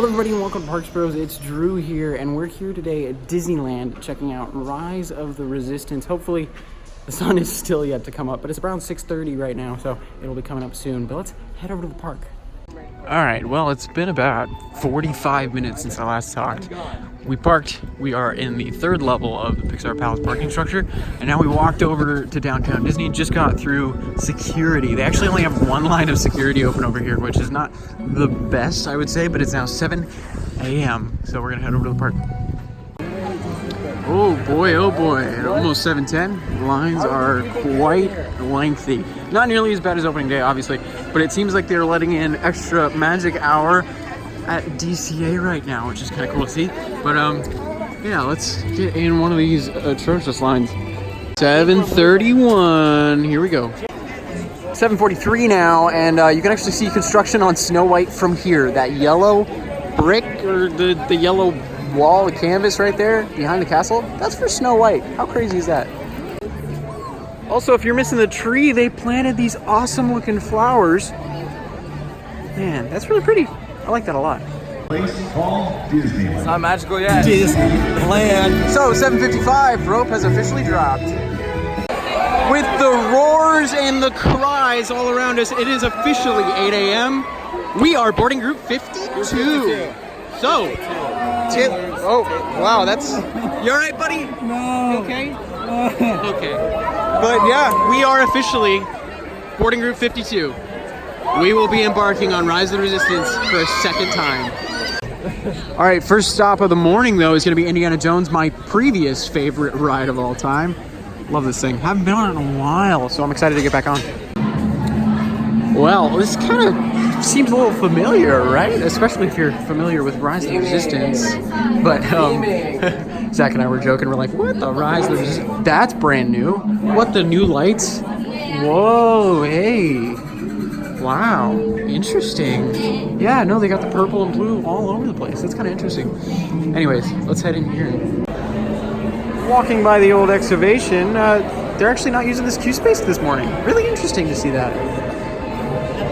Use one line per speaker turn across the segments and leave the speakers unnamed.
Hello everybody and welcome to Parks Bros. It's Drew here, and we're here today at Disneyland checking out Rise of the Resistance. Hopefully the sun is still yet to come up, but it's around 6:30 right now, so it'll be coming up soon. But let's head over to the park. All right, well, it's been about 45 minutes since I last talked. We parked, we are in the third level of the Pixar Palace parking structure, and now we walked over to downtown Disney, just got through security. They actually only have one line of security open over here, which is not the best, I would say, but it's now 7 a.m., so we're gonna head over to the park. Oh boy, almost 7:10. Lines are quite lengthy. Not nearly as bad as opening day, obviously, but it seems like they're letting in extra magic hour at DCA right now, which is kind of cool to see. But yeah, let's get in one of these atrocious lines. 7:31, here we go. 7:43 now, and you can actually see construction on Snow White from here. That yellow brick, or the yellow wall of canvas right there behind the castle, that's for Snow White. How crazy is that? Also, if you're missing the tree, they planted these awesome looking flowers. Man, that's really pretty. I like that a lot.
Place called Disneyland.
It's not magical yet.
Disneyland. So 7:55, rope has officially dropped. With the roars and the cries all around us, it is officially 8 a.m. We are boarding group 52. So, oh, wow, that's... You all right, buddy?
No.
You okay? Okay. But yeah, we are officially boarding group 52. We will be embarking on Rise of the Resistance for a second time. All right, first stop of the morning, though, is going to be Indiana Jones, my previous favorite ride of all time. Love this thing. Haven't been on it in a while, so I'm excited to get back on. Well, this kind of seems a little familiar, right? Especially if you're familiar with Rise of the Resistance. But Zach and I were joking. We're like, what the Rise of the Resistance? That's brand new. What, the new lights? Whoa, hey. Wow, interesting. Yeah, no, they got the purple and blue all over the place. That's kind of interesting. Anyways, let's head in here. Walking by the old excavation, they're actually not using this queue space this morning. Really interesting to see that.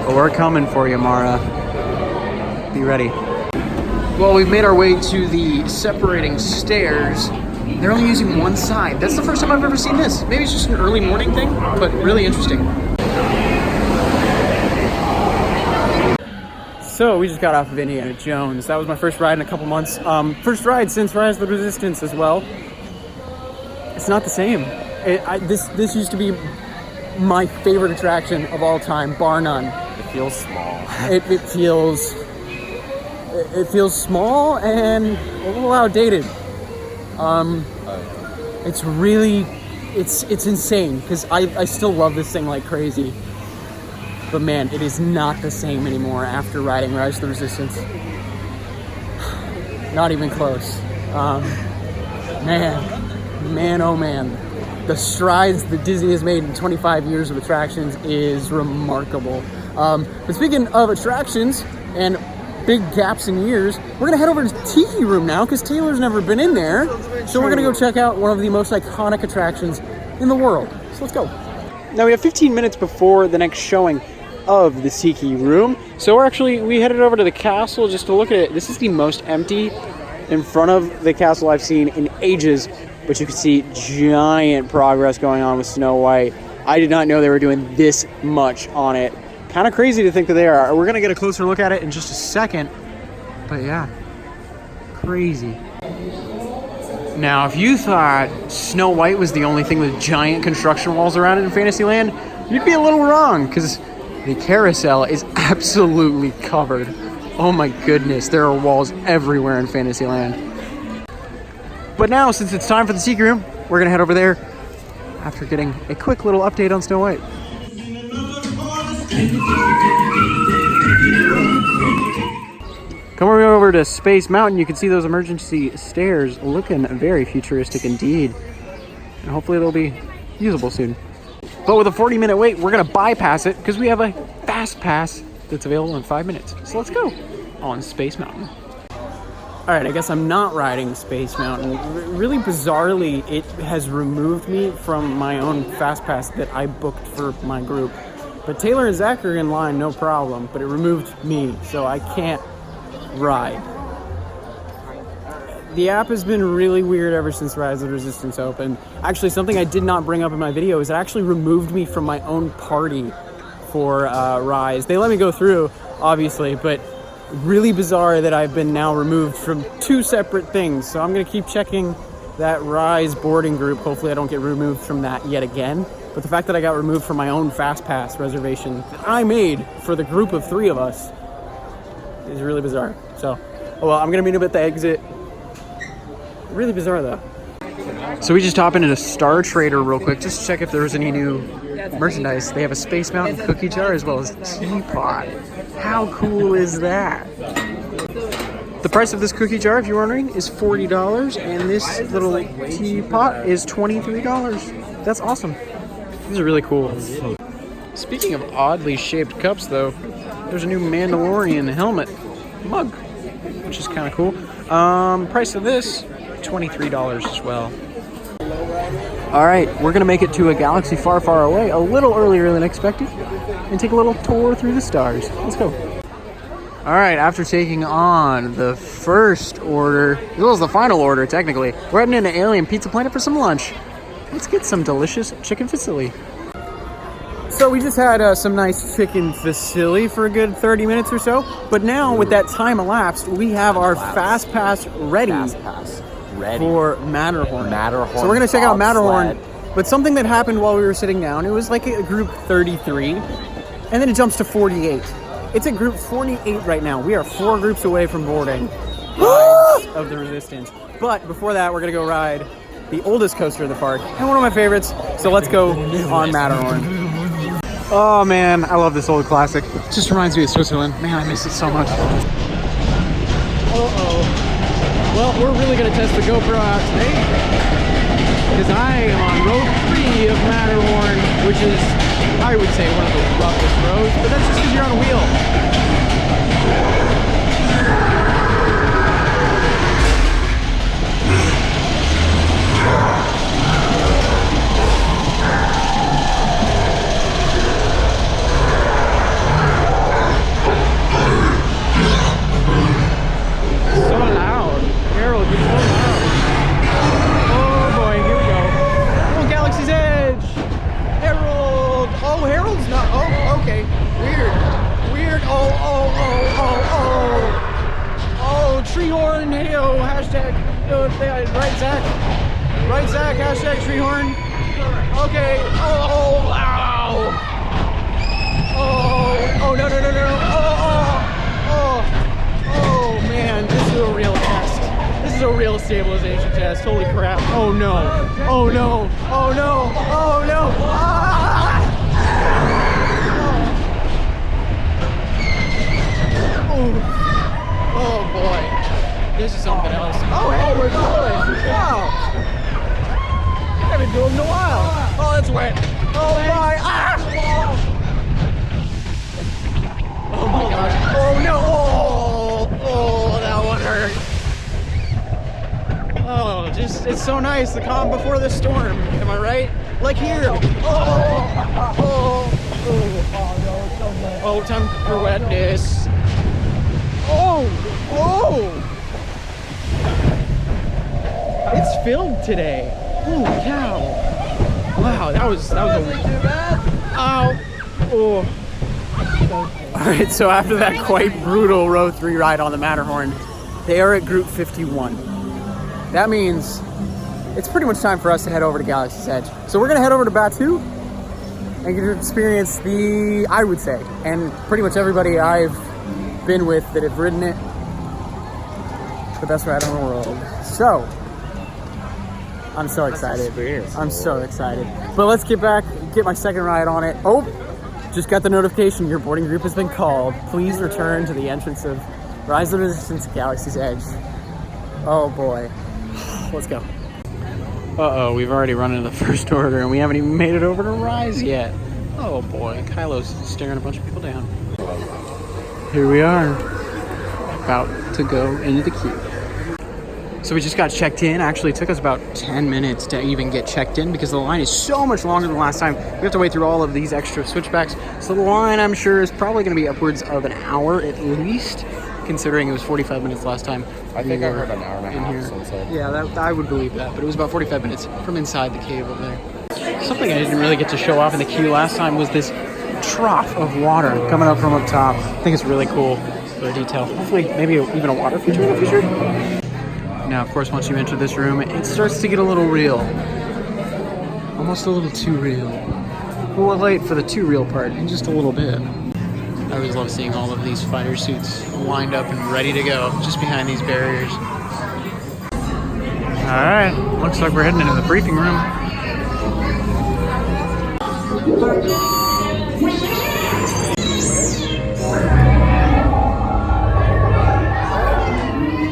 But we're coming for you, Mara. Be ready. Well, we've made our way to the separating stairs. They're only using one side. That's the first time I've ever seen this. Maybe it's just an early morning thing, but really interesting. So we just got off of Indiana Jones. That was my first ride in a couple months. First ride since Rise of the Resistance as well. It's not the same. This used to be my favorite attraction of all time, bar none.
It feels small.
It feels small and a little outdated. It's really, it's insane because I still love this thing like crazy. But man, it is not the same anymore after riding Rise of the Resistance. Not even close. Man, oh man. The strides that Disney has made in 25 years of attractions is remarkable. But speaking of attractions and big gaps in years, we're gonna head over to Tiki Room now because Taylor's never been in there. So we're gonna go check out one of the most iconic attractions in the world. So let's go. Now we have 15 minutes before the next showing of the Tiki Room. So we headed over to the castle just to look at it. This is the most empty in front of the castle I've seen in ages, but you can see giant progress going on with Snow White. I did not know they were doing this much on it. Kind of crazy to think that they are. We're gonna get a closer look at it in just a second, but yeah, crazy. Now, if you thought Snow White was the only thing with giant construction walls around it in Fantasyland, you'd be a little wrong, because the carousel is absolutely covered. Oh my goodness, there are walls everywhere in Fantasyland. But now, since it's time for the Tiki Room, we're gonna head over there after getting a quick little update on Snow White. Come over to Space Mountain, you can see those emergency stairs looking very futuristic indeed. And hopefully they'll be usable soon. But with a 40-minute wait, we're gonna bypass it because we have a fast pass that's available in 5 minutes. So let's go on Space Mountain. All right, I guess I'm not riding Space Mountain. Really bizarrely, it has removed me from my own fast pass that I booked for my group. But Taylor and Zach are in line, no problem, but it removed me, so I can't ride. The app has been really weird ever since Rise of the Resistance opened. Actually, something I did not bring up in my video is it actually removed me from my own party for Rise. They let me go through, obviously, but really bizarre that I've been now removed from 2 separate things. So I'm going to keep checking that Rise boarding group. Hopefully I don't get removed from that yet again. But the fact that I got removed from my own Fast Pass reservation that I made for the group of 3 of us is really bizarre. So, oh well, I'm going to meet him at the exit. Really bizarre though. So we just hop into the Star Trader real quick just to check if there's any new merchandise. They have a Space Mountain cookie jar as well as teapot. How cool is that? The price of this cookie jar, if you're wondering, is $40, and this little teapot is $23. That's awesome. These are really cool. Speaking of oddly shaped cups though, there's a new Mandalorian helmet mug, which is kind of cool. Price of this, $23 as well. All right, we're gonna make it to a galaxy far, far away, a little earlier than expected, and take a little tour through the stars. Let's go. All right, after taking on the first order, as well as the final order, technically, we're heading into Alien Pizza Planet for some lunch. Let's get some delicious chicken fusilli. So we just had some nice chicken fusilli for a good 30 minutes or so, but now with that time elapsed, we have our Fast Pass ready. For Matterhorn. So we're gonna check out Matterhorn, but something that happened while we were sitting down, it was like a group 33, and then it jumps to 48. It's at group 48 right now. We are 4 groups away from boarding Rise of the Resistance. But before that, we're gonna go ride the oldest coaster in the park, and one of my favorites, so let's go on Matterhorn. Oh man, I love this old classic. It just reminds me of Switzerland. Man, I miss it so much. Uh-oh. Well, we're really going to test the GoPro out today because I am on row 3 of Matterhorn, which is, I would say, one of the roughest roads, but that's just because you're on a wheel. So loud. Harold, you're so loud. Oh boy, here we go. Oh, Galaxy's Edge. Harold. Oh, Harold's not. Oh, okay. Weird. Oh, Treehorn. Hey-o. Hashtag. Right, Zach. Hashtag Treehorn. Okay. Oh, wow. Oh, no. Oh, man. This is a real test. This is a real stabilization test. Holy crap. Oh, no. Ah! Oh, boy. This is something else. Oh, hey, we're going. Wow. I haven't been doing it in a while. Oh, that's wet. Oh, my. Ah! Oh, my gosh. Oh, no. Oh, that one hurt. Oh, it's so nice, the calm before the storm. Am I right? Like here. Oh, time for wetness. Oh. It's filled today. Holy cow. Wow, that was a... Ow. Oh. All right, so after that quite brutal row 3 ride on the Matterhorn, they are at group 51. That means it's pretty much time for us to head over to Galaxy's Edge. So we're gonna head over to Batuu and get to experience I would say, and pretty much everybody I've been with that have ridden it, the best ride in the world. So, I'm so excited. I'm so excited. But let's get my second ride on it. Oh, just got the notification, your boarding group has been called. Please return to the entrance of Rise of the Resistance Galaxy's Edge. Oh boy. Let's go. Uh-oh, we've already run into the first order and we haven't even made it over to Rise yet. Oh boy, Kylo's staring a bunch of people down. Here we are, about to go into the queue. So we just got checked in. Actually, it took us about 10 minutes to even get checked in because the line is so much longer than last time. We have to wait through all of these extra switchbacks. So the line, I'm sure, is probably going to be upwards of an hour at least. considering it was 45 minutes last time.
I think I heard an hour and a half. So
Yeah, I would believe that, but it was about 45 minutes from inside the cave over there. Something I didn't really get to show off in the queue last time was this trough of water coming up from up top. I think it's really cool for the detail. Hopefully, maybe even a water feature in the future. Now, of course, once you enter this room, it starts to get a little real. Almost a little too real. We'll wait for the too real part in just a little bit. I always love seeing all of these fire suits lined up and ready to go just behind these barriers. Alright, looks like we're heading into the briefing room.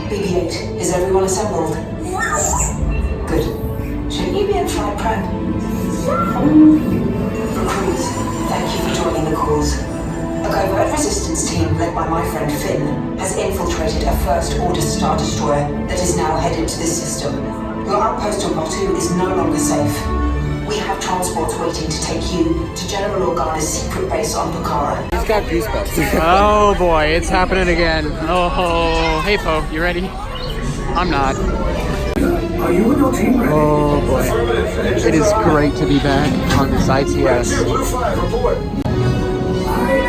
BB-8, is everyone assembled? Good. Shouldn't you be in flight prep? Recruits, thank you for joining the cause. A covert resistance team led by my friend Finn has infiltrated a First Order Star Destroyer that is now headed to this system. Your outpost on Batu is no longer safe. We have transports waiting to take you to General Organa's secret base on Bukhara.
he's got goosebumps.
Oh boy, it's happening again. Oh, hey Poe, you ready? I'm not.
Are you and your team ready?
Oh boy. It is great to be back on this ITS.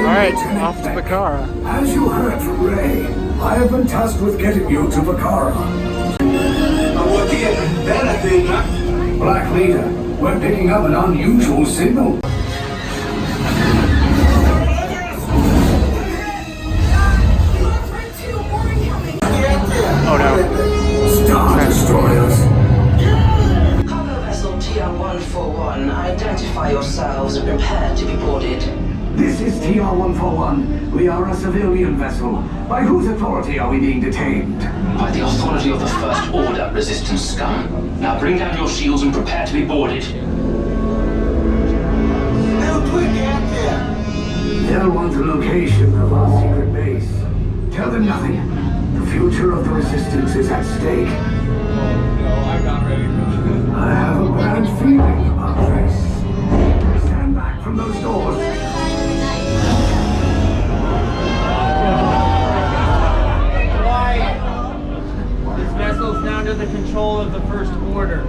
Alright, off to Bukhara.
As you heard from Ray, I have been tasked with getting you to Bukhara. Black Leader, we're picking up an unusual signal.
Oh no.
Star Destroyers.
Cargo vessel TR-141, identify yourselves and prepare to be boarded.
This is TR-141. We are a civilian vessel. By whose authority are we being detained?
By the authority of the First Order, Resistance scum. Now bring down your shields and prepare to be boarded.
They'll want the location of our secret base. Tell them nothing. The future of the Resistance is at stake.
No, I'm not ready for this.
I have a bad feeling about this. Stand back from those doors.
This vessel is now under the control of the First Order.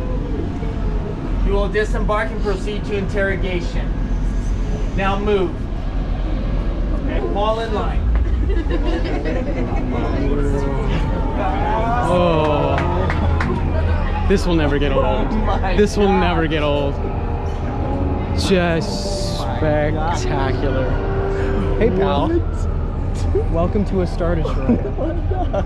You will disembark and proceed to interrogation. Now move. Okay, fall in line.
Oh. This will never get old. This will never get old. Just spectacular. Hey pal. Welcome to a Star Destroyer.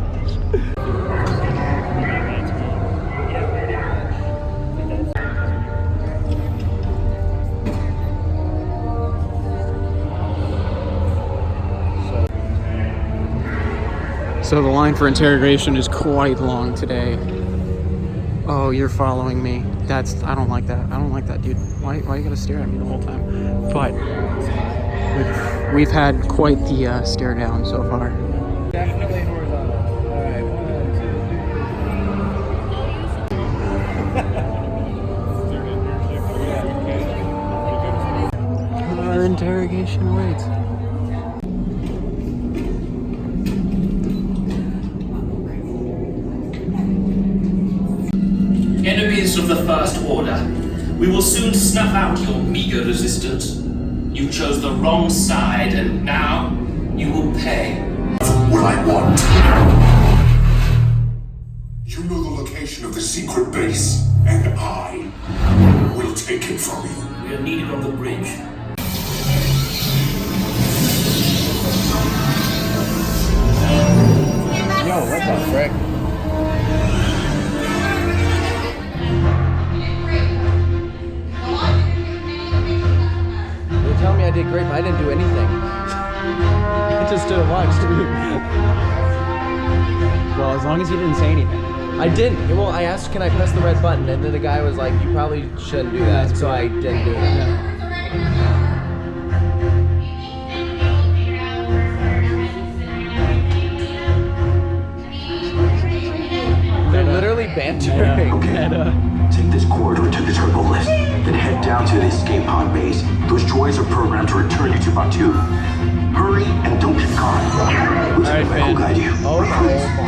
So the line for interrogation is quite long today. Oh, you're following me. I don't like that. I don't like that, dude. Why you gotta stare at me the whole time? But we've had quite the stare down so far.
Definitely horizontal. Alright, 1, 2.
Our interrogation awaits.
Enemies of the First Order, we will soon snuff out your meager resistance. You chose the wrong side, and now you will pay.
What I want. You know the location of the secret base, and I will take it from you.
We are needed on the bridge.
Yo, what the frick? You're telling me I did great, but I didn't do anything. I just stood and watched.
Well, as long as you didn't say anything.
I didn't. Well, I asked, can I press the red button? And then the guy was like, you probably shouldn't do that. So I didn't do it. They're literally bantering.
Okay. Take this corridor to the turbo lift, then head down to the escape pod base. Those droids are programmed to return you to Batu. Hurry and don't get caught.
Alright,
right, Finn.
I'll guide you.
Oh,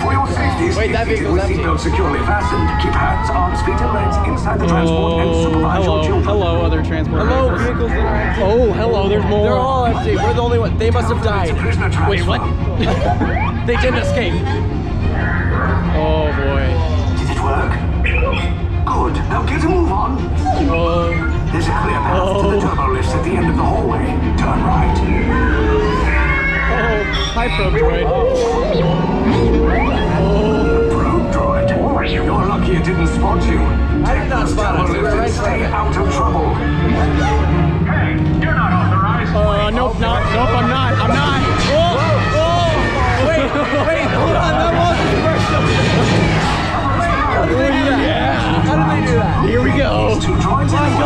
For your safety,
Wait, that vehicle's
with
empty.
seatbelt securely fastened. Keep hands, arms, feet, and legs inside the transport and supervise your children.
Hello, other transport
Hello,
vehicles.
vehicles that are empty.
Oh, hello, there's more.
They're all empty. We're the only one. They must have died.
Prisoner transfer.
Wait, what?
They didn't escape.
Oh, boy.
Did it work? Good. Now get a move on. There's a clear path to the turbo lifts at the end of the hallway. Turn right.
Hi, probe droid.
Probe droid. You're lucky it didn't spot you.
I did not spot us. We were right
Stay
there.
out of trouble. Hey, you're not authorized.
Nope, I'm not.
Wait, hold on. That wasn't the first one. How did they do that?
Yeah.
How did they do that?
Here we go.
Two droids in the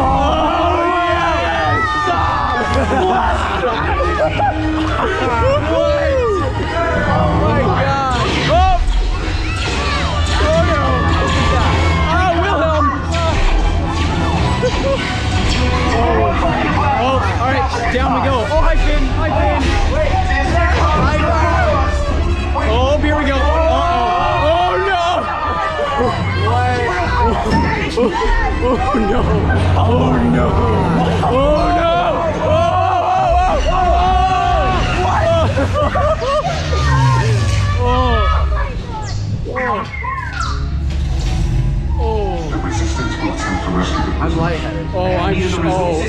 Oh my god.
Wilhelm. All right, down we go. Oh, hi, Finn. Oh, here we go. Oh, no. Oh, no. Oh, no. Oh, no.
The resistance will attempt to rescue the
I'm lightheaded.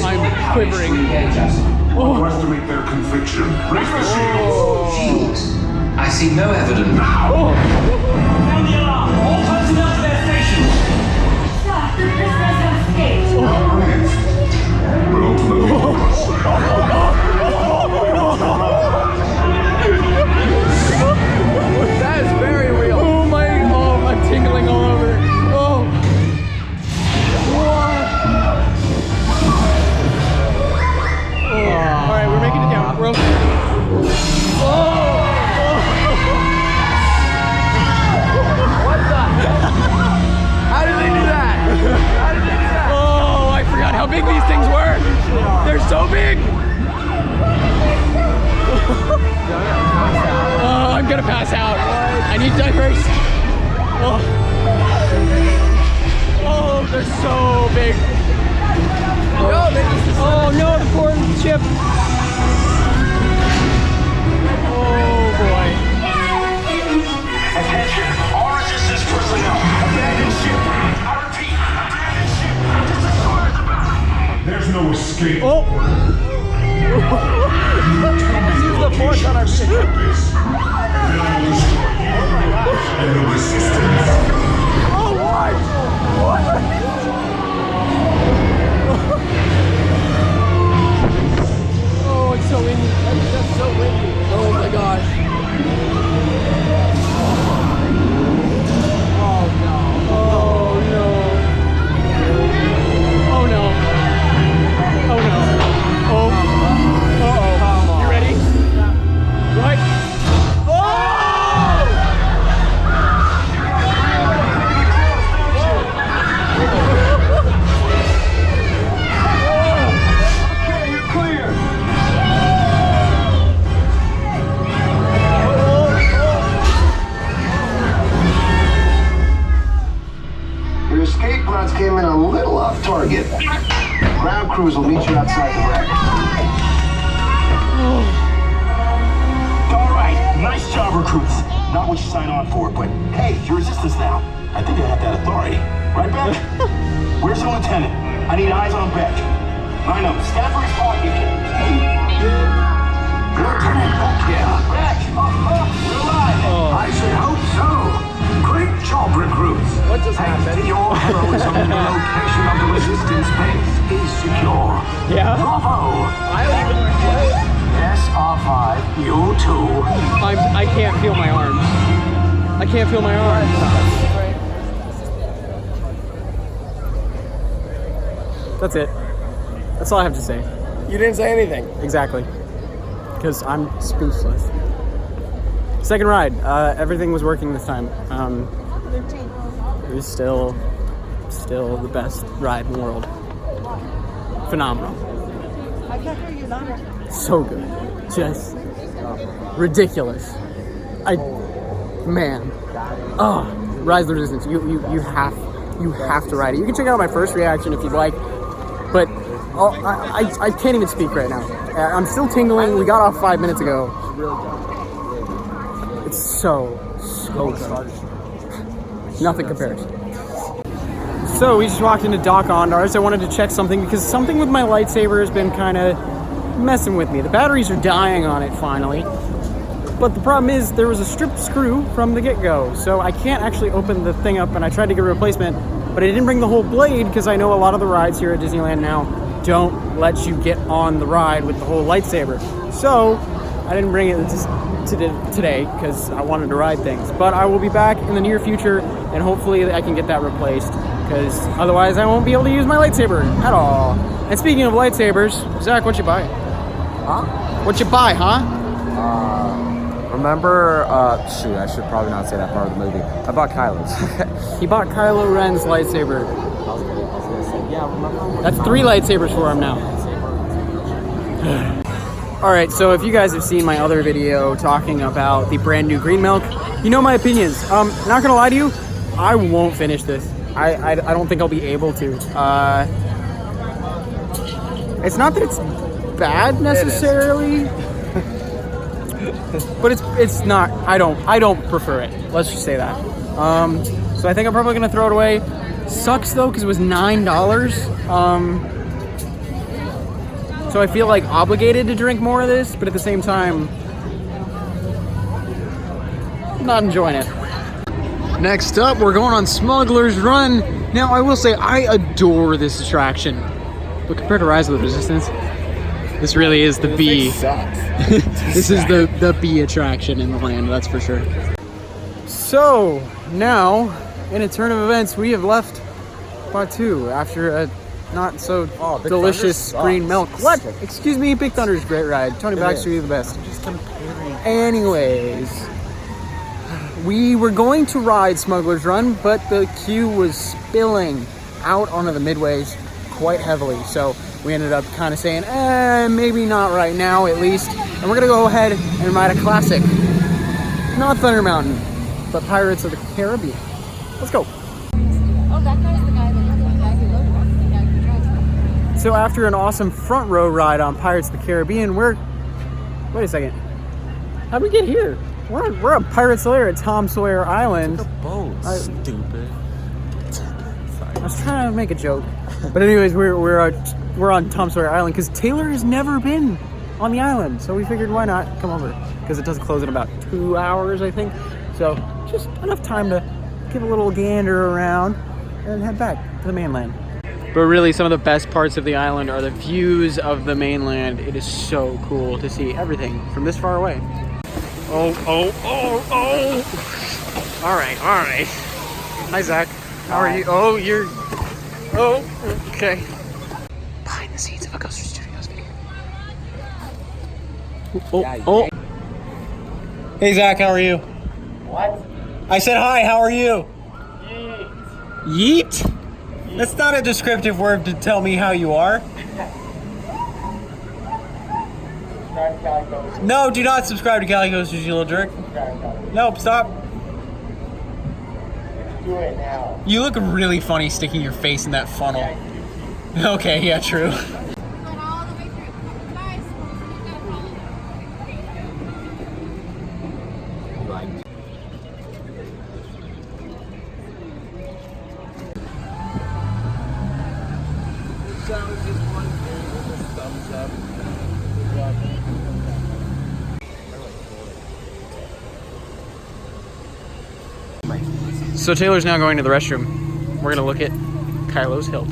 I'm quivering.
Overestimate their conviction. Raise the shields.
Shields. I see no evidence.
Sound the alarm! All personnel to their stations! Sir, the prisoners have escaped.
But ultimately,
That is very real.
I'm tingling all over. All right, we're making it down. We're okay.
What the heck? How did they do that? How did they do that?
Oh, I forgot how big these things were. They're so big. I'm gonna pass out. I need diapers. Oh, they're so big. Oh no, the corn chip. Oh boy.
Attention, all resistance personnel. Abandon ship. I repeat, abandon ship. Just as far as the battle.
there's no escape.
Use the force on our ship.
This. Then I will destroy you and the resistance.
Oh, it's so windy. That's so windy. Oh my gosh. Oh no. Oh no. Oh no. Oh no. Oh. Uh-oh. You ready? Right. Oh!
Okay, you're clear. Your escape pods came in a little off target. Ground crews will meet you outside the wreck. All right, nice job, recruits. Not what you signed on for, but hey, you're resistance now. I think I have that authority. Right, Beck? Where's the lieutenant? I need eyes on Beck. I know, Stafford's pocket. Lieutenant Beck here. Beck! We're alive! I should hope so. Great job, recruits.
What just happened?
Your heroism, the location of the resistance base is secure.
Yeah?
Bravo!
I don't even play.
Yes, R5, you too.
I can't feel my arms. I can't feel my arms. That's it. That's all I have to say.
You didn't say anything.
Exactly. Because I'm speechless. Second ride. Everything was working this time. It was still the best ride in the world. Phenomenal. So good. Just ridiculous. Man. Oh, Rise of the Resistance. You have to ride it. You can check out my first reaction if you'd like, but I can't even speak right now. I'm still tingling. We got off 5 minutes ago. It's so good. Nothing compares. So we just walked into Doc Ondar's. I wanted to check something because something with my lightsaber has been kind of messing with me. The batteries are dying on it finally. But the problem is there was a stripped screw from the get-go, so I can't actually open the thing up, and I tried to get a replacement, but I didn't bring the whole blade because I know a lot of the rides here at Disneyland now don't let you get on the ride with the whole lightsaber. So I didn't bring it today because I wanted to ride things. But I will be back in the near future, and hopefully I can get that replaced because otherwise I won't be able to use my lightsaber at all. And speaking of lightsabers, Zach, what you buy?
Huh?
What you buy, huh?
Remember, shoot, I should probably not say that part of the movie. I bought Kylo's.
He bought Kylo Ren's lightsaber.
I was gonna say, yeah, remember?
That's 3 lightsabers for him now. Alright, so if you guys have seen my other video talking about the brand new green milk, you know my opinions. Not gonna lie to you, I won't finish this. I don't think I'll be able to. It's not that it's bad necessarily. But it's not. I don't prefer it. Let's just say that. So I think I'm probably gonna throw it away. Sucks though because it was $9. So I feel like obligated to drink more of this, but at the same time, I'm not enjoying it. Next up, we're going on Smugglers Run. Now I will say I adore this attraction, but compared to Rise of the Resistance, this really is the B. This is the B attraction in the land, that's for sure. So now, in a turn of events, we have left Batu after a not so delicious green milk. What? Excuse me, Big Thunder's a great ride. Tony Baxter, you're the best.
Just comparing.
Anyways, we were going to ride Smugglers Run, but the queue was spilling out onto the midways quite heavily. So we ended up kind of saying, maybe not right now at least. And we're gonna go ahead and ride a classic. Not Thunder Mountain, but Pirates of the Caribbean. Let's go.
Oh, that guy's the guy that the guy who loaded us, the guy who drives.
So after an awesome front row ride on Pirates of the Caribbean, wait a second. How'd we get here? We're on Pirates Lair at Tom Sawyer Island.
It's a boat, stupid.
I was trying to make a joke. But anyways, we're on Tom Sawyer Island because Taylor has never been on the island. So we figured why not come over because it does close in about 2 hours, I think. So just enough time to give a little gander around and head back to the mainland. But really, some of the best parts of the island are the views of the mainland. It is so cool to see everything from this far away. Oh. All right. Hi, Zach. How are you? Okay. Behind the scenes of a Ghost Studios video. Hey, Zach, how are you?
What?
I said hi, how are you?
Yeet.
Yeet? That's not a descriptive word to tell me how you are. No, do not subscribe to Cali Ghost, you little jerk. Nope, stop.
Do it now.
You look really funny sticking your face in that funnel. Okay, yeah, true. So Taylor's now going to the restroom. We're gonna look at Kylo's hilt.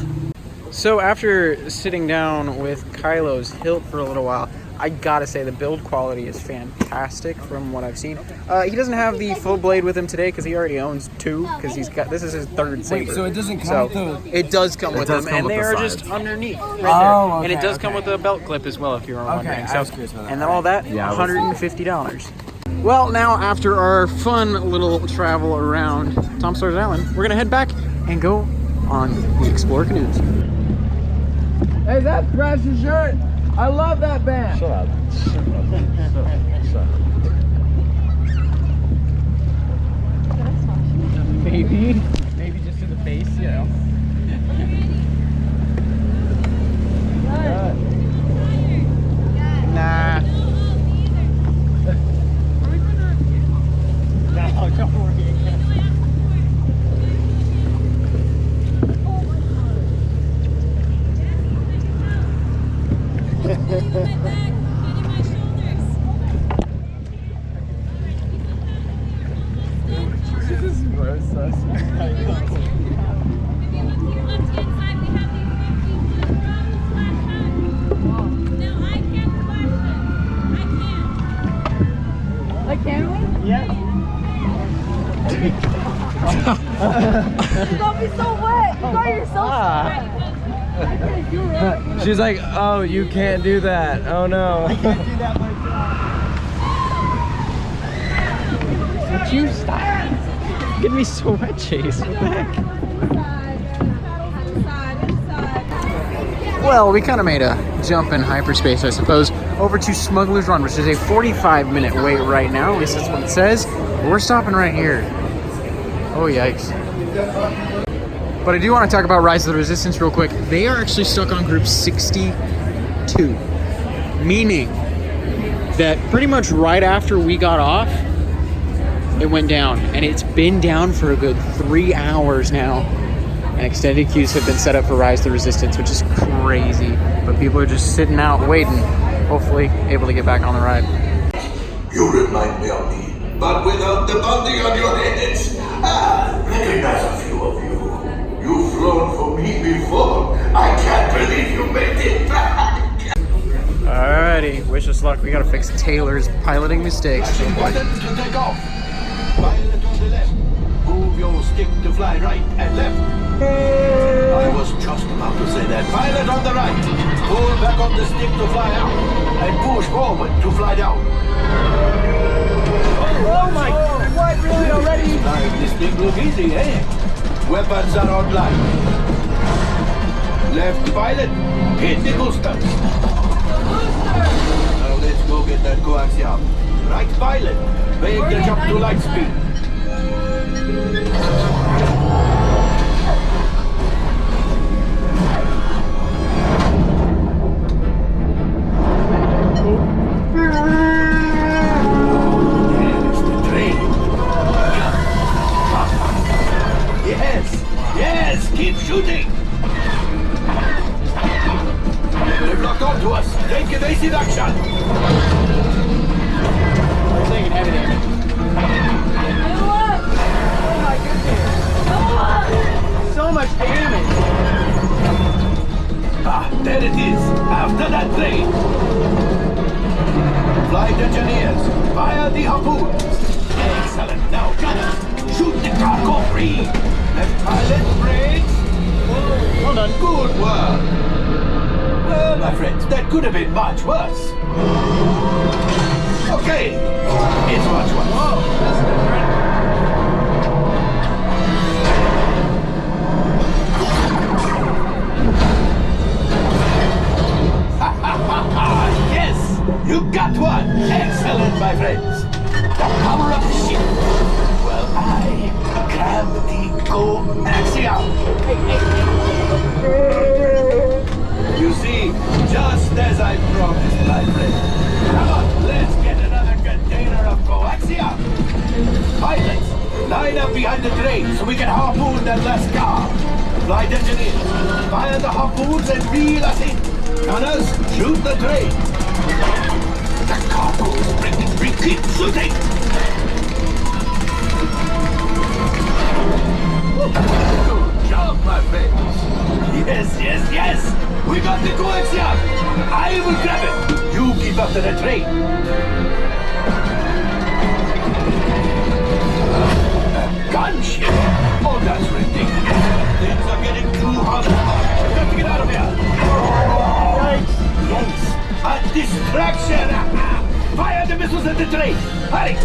So after sitting down with Kylo's hilt for a little while, I gotta say the build quality is fantastic from what I've seen. He doesn't have the full blade with him today because he already owns 2 because this is his 3rd saber.
Wait, so it doesn't come with the...
It does come with them, and they are just underneath right there.
Okay,
and it does come with a belt clip as well if you were wondering.
I was curious about that.
And then all that, $150. Well, now after our fun little travel around Tom Sawyer's Island, we're gonna head back and go on the Explorer Canoes.
Hey, that's Thrasher's shirt. I love that band.
Shut up.
us.
Like, can we?
Yeah.
Don't be so wet. You got yourself wet.
She's like, oh, you can't do that. Oh no.
I can't do that myself. Would you stop? Get me so wet, Chase. What the heck? Well, we kind of made a jump in hyperspace, I suppose, over to Smugglers Run, which is a 45-minute wait right now. At least that's what it says. But we're stopping right here. Oh, yikes. But I do want to talk about Rise of the Resistance real quick. They are actually stuck on group 62, meaning that pretty much right after we got off, it went down. And it's been down for a good 3 hours now. And extended queues have been set up for Rise of the Resistance, which is crazy. But people are just sitting out waiting, hopefully able to get back on the ride.
You remind me of me, but without the bounty on your heads. Recognize a few of you. You've flown for me before. I can't believe you made it back.
Alrighty, wish us luck. We gotta fix Taylor's piloting mistakes.
Button to take off. Pilot on the left. Move your stick to fly right and left. I was just about to say that. Pilot on the right. Pull back on the stick to fly out. And push forward to fly down.
Oh my god, what, really already?
This thing look easy, eh? Weapons are online. Left pilot, hit the boosters. Now let's go get that coaxium. Right pilot, make the jump to light speed. Yes, keep shooting! They've locked onto us. Take evasive action!
We're taking heavy damage.
Oh my goodness. So much damage.
Ah, there it is. After that plane. Flight engineers, fire the harpoons. Excellent. Now, gunners, shoot the cargo free. Left pilot, brakes.
Well done.
Good work. Well, my friends, that could have been much worse. Okay, it's much worse.
Whoa, that's different.
Yes, you got one. Excellent, my friends. The power of the ship. Well, I grab the coaxium. You see, just as I promised, my friend. Come on, let's get another container of coaxium. Pilots, line up behind the train so we can harpoon that last car. Flight engineers, fire the harpoons and reel us in. Gunners, shoot the train. The cargo's breaking free. Keep shooting. Good job, my friends. Yes. We got the coaxium. I will grab it. You keep after the train. Gunship? Oh, that's ridiculous. Things are getting too hot. We've got to get out of here. Yes. A distraction. Fire the missiles at the train. Hurry.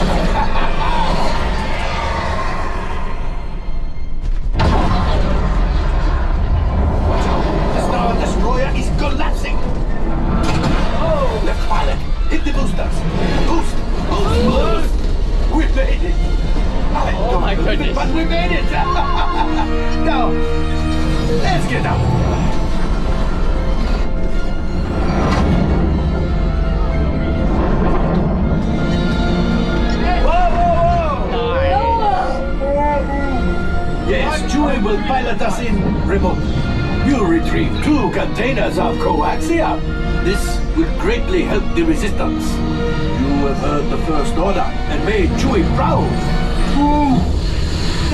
Destroyer is collapsing! Oh! Left pilot, hit the boosters! Boost! We made it!
Oh my goodness!
But we made it! Now, let's get out! Whoa! Yes, Chewie will pilot us in remote. You retrieve 2 containers of coaxium. This will greatly help the resistance. You have heard the First Order and made Chewie proud. Ooh.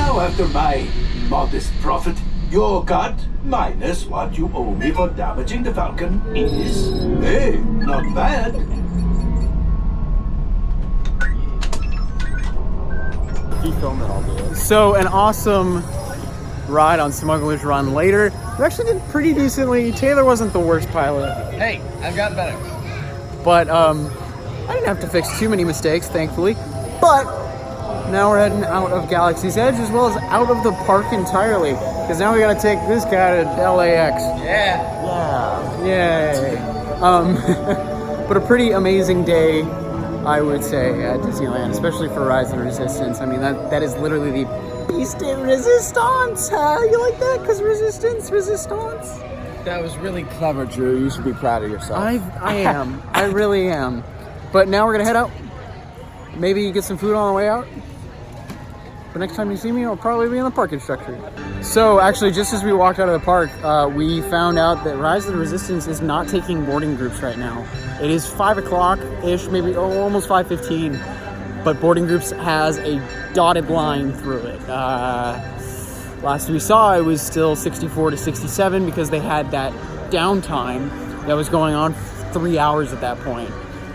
Now, after my modest profit, your cut minus what you owe me for damaging the Falcon is, hey, not bad.
He filmed it all day. So an awesome ride on Smugglers Run later. We actually did pretty decently. Taylor wasn't the worst pilot,
Hey, I've gotten better.
but I didn't have to fix too many mistakes, thankfully. But now we're heading out of Galaxy's Edge as well as out of the park entirely, because now we got to take this guy to LAX.
Yeah.
Yay! But a pretty amazing day, I would say, at Disneyland, especially for Rise of the Resistance. I mean, that is literally the Beast de Resistance. You like that? Because resistance.
That was really clever, Drew. You should be proud of yourself.
I am. I really am. But now we're gonna head out. Maybe get some food on the way out. But next time you see me, I'll probably be in the parking structure. So actually, just as we walked out of the park, we found out that Rise of the Resistance is not taking boarding groups right now. It is 5 o'clock-ish, maybe almost 5:15, but boarding groups has a dotted line through it. Last we saw, it was still 64 to 67 because they had that downtime that was going on for 3 hours at that point.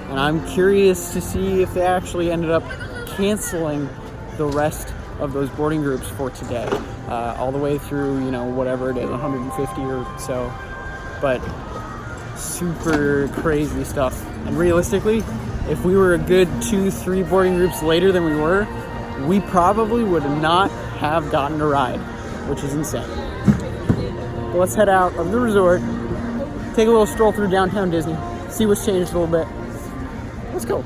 And I'm curious to see if they actually ended up canceling the rest of those boarding groups for today, all the way through, whatever it is, 150 or so. But super crazy stuff. And realistically, if we were a good 2-3 boarding groups later than we were, we probably would not have gotten a ride, which is insane. But let's head out of the resort, take a little stroll through downtown Disney, see what's changed a little bit. Let's go.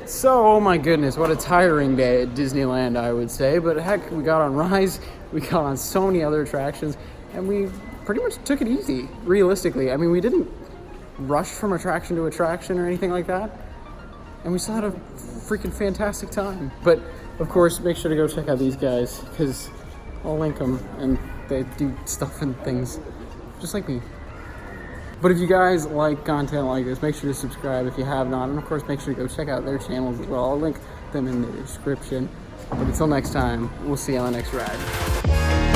So, oh my goodness, what a tiring day at Disneyland, I would say. But heck, we got on Rise, we got on so many other attractions, and we pretty much took it easy, realistically. I mean, we didn't rush from attraction to attraction or anything like that. And we still had a freaking fantastic time. But, of course, make sure to go check out these guys, because I'll link them, and they do stuff and things just like me. But if you guys like content like this, make sure to subscribe if you have not. And of course, make sure to go check out their channels as well. I'll link them in the description. But until next time, we'll see you on the next ride.